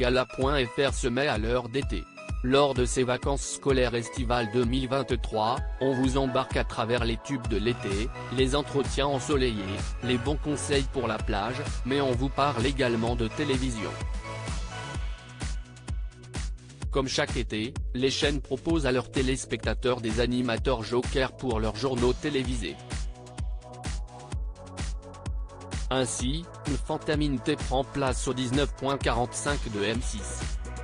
Gala.fr se met à l'heure d'été. Lors de ces vacances scolaires estivales 2023, on vous embarque à travers les tubes de l'été, les entretiens ensoleillés, les bons conseils pour la plage, mais on vous parle également de télévision. Comme chaque été, les chaînes proposent à leurs téléspectateurs des animateurs jokers pour leurs journaux télévisés. Ainsi, une Fantaminté prend place au 19.45 de M6.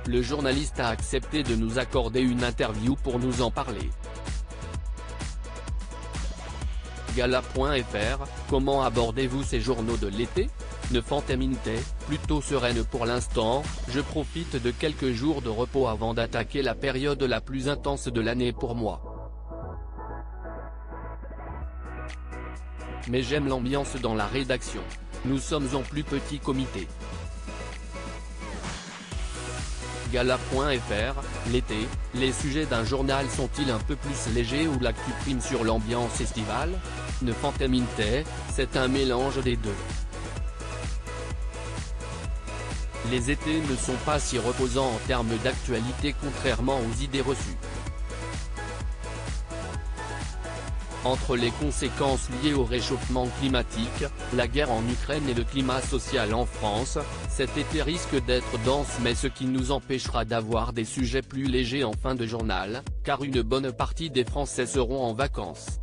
Le journaliste a accepté de nous accorder une interview pour nous en parler. Gala.fr, comment abordez-vous ces journaux de l'été ? Ne Fantaminté, plutôt sereine pour l'instant, je profite de quelques jours de repos avant d'attaquer la période la plus intense de l'année pour moi. Mais j'aime l'ambiance dans la rédaction. Nous sommes en plus petit comité. Gala.fr, l'été, les sujets d'un journal sont-ils un peu plus légers ou l'actu prime sur l'ambiance estivale ? Ne Fantaminté, c'est un mélange des deux. Les étés ne sont pas si reposants en termes d'actualité contrairement aux idées reçues. Entre les conséquences liées au réchauffement climatique, la guerre en Ukraine et le climat social en France, cet été risque d'être dense mais ce qui nous empêchera d'avoir des sujets plus légers en fin de journal, car une bonne partie des Français seront en vacances.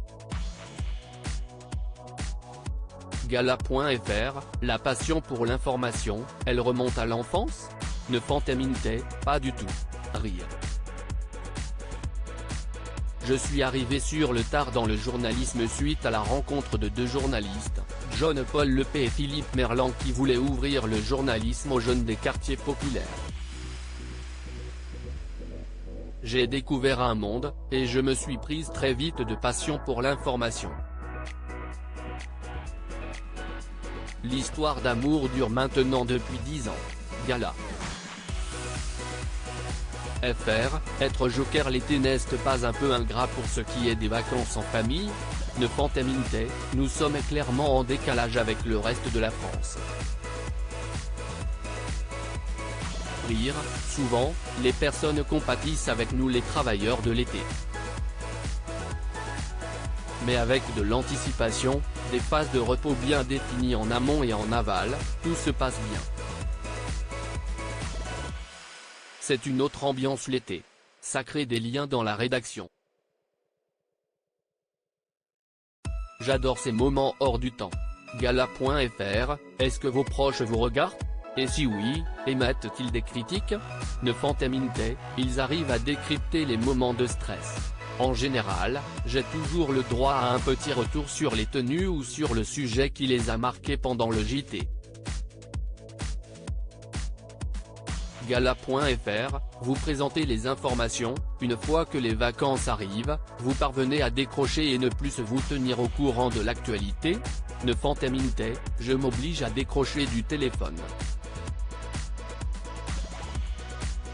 Gala.fr, la passion pour l'information, elle remonte à l'enfance ? Ne Fantaminté, pas du tout. Rire. Je suis arrivé sur le tard dans le journalisme suite à la rencontre de deux journalistes, John-Paul Lepay et Philippe Merland qui voulaient ouvrir le journalisme aux jeunes des quartiers populaires. J'ai découvert un monde, et je me suis prise très vite de passion pour l'information. L'histoire d'amour dure maintenant depuis 10 ans. Gala. FR, être joker l'été n'est pas un peu ingrat pour ce qui est des vacances en famille ? Ne Fantaminté, nous sommes clairement en décalage avec le reste de la France. Rire, souvent, les personnes compatissent avec nous les travailleurs de l'été. Mais avec de l'anticipation, des phases de repos bien définies en amont et en aval, tout se passe bien. C'est une autre ambiance l'été. Ça crée des liens dans la rédaction. J'adore ces moments hors du temps. Gala.fr, est-ce que vos proches vous regardent ? Et si oui, émettent-ils des critiques ? Ne Fantaminté, ils arrivent à décrypter les moments de stress. En général, j'ai toujours le droit à un petit retour sur les tenues ou sur le sujet qui les a marqués pendant le JT. Gala.fr, vous présentez les informations, une fois que les vacances arrivent, vous parvenez à décrocher et ne plus vous tenir au courant de l'actualité ? Ne Fantaminté, je m'oblige à décrocher du téléphone.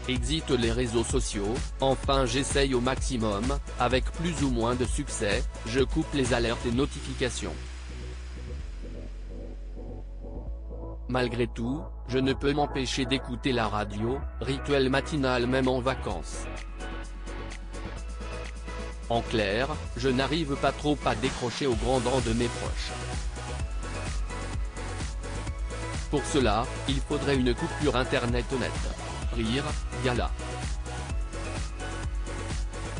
Exit les réseaux sociaux, enfin j'essaye au maximum, avec plus ou moins de succès, je coupe les alertes et notifications. Malgré tout, je ne peux m'empêcher d'écouter la radio, rituel matinal même en vacances. En clair, je n'arrive pas trop à décrocher au grand rang de mes proches. Pour cela, il faudrait une coupure internet honnête. Rire, Gala.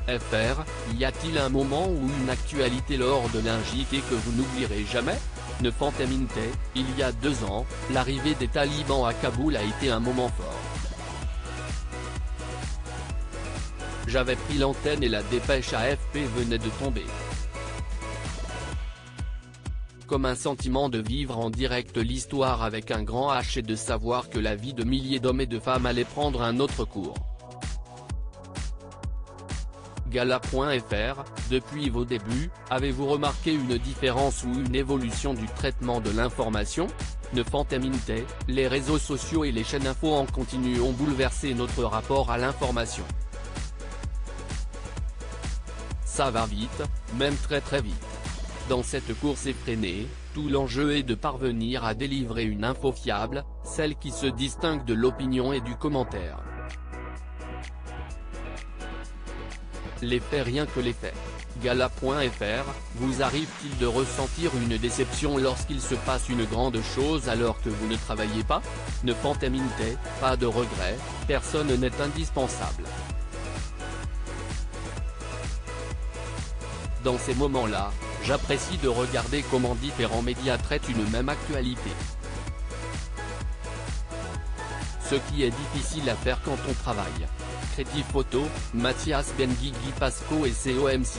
FR, y a-t-il un moment ou une actualité lors de l'un JT que vous n'oublierez jamais ? Ne Fantaminté, il y a 2 ans, l'arrivée des talibans à Kaboul a été un moment fort. J'avais pris l'antenne et la dépêche AFP venait de tomber. Comme un sentiment de vivre en direct l'histoire avec un grand H et de savoir que la vie de milliers d'hommes et de femmes allait prendre un autre cours. Gala.fr, depuis vos débuts, avez-vous remarqué une différence ou une évolution du traitement de l'information ? Ne Fantaminté, les réseaux sociaux et les chaînes info en continu ont bouleversé notre rapport à l'information. Ça va vite, même très vite. Dans cette course effrénée, tout l'enjeu est de parvenir à délivrer une info fiable, celle qui se distingue de l'opinion et du commentaire. Les faits, rien que les faits. Gala.fr, vous arrive-t-il de ressentir une déception lorsqu'il se passe une grande chose alors que vous ne travaillez pas? Ne fantaminité, pas de regret, personne n'est indispensable. Dans ces moments-là, j'apprécie de regarder comment différents médias traitent une même actualité. Ce qui est difficile à faire quand on travaille. Créative Photo, Mathias Benguigui Pasco et COM6.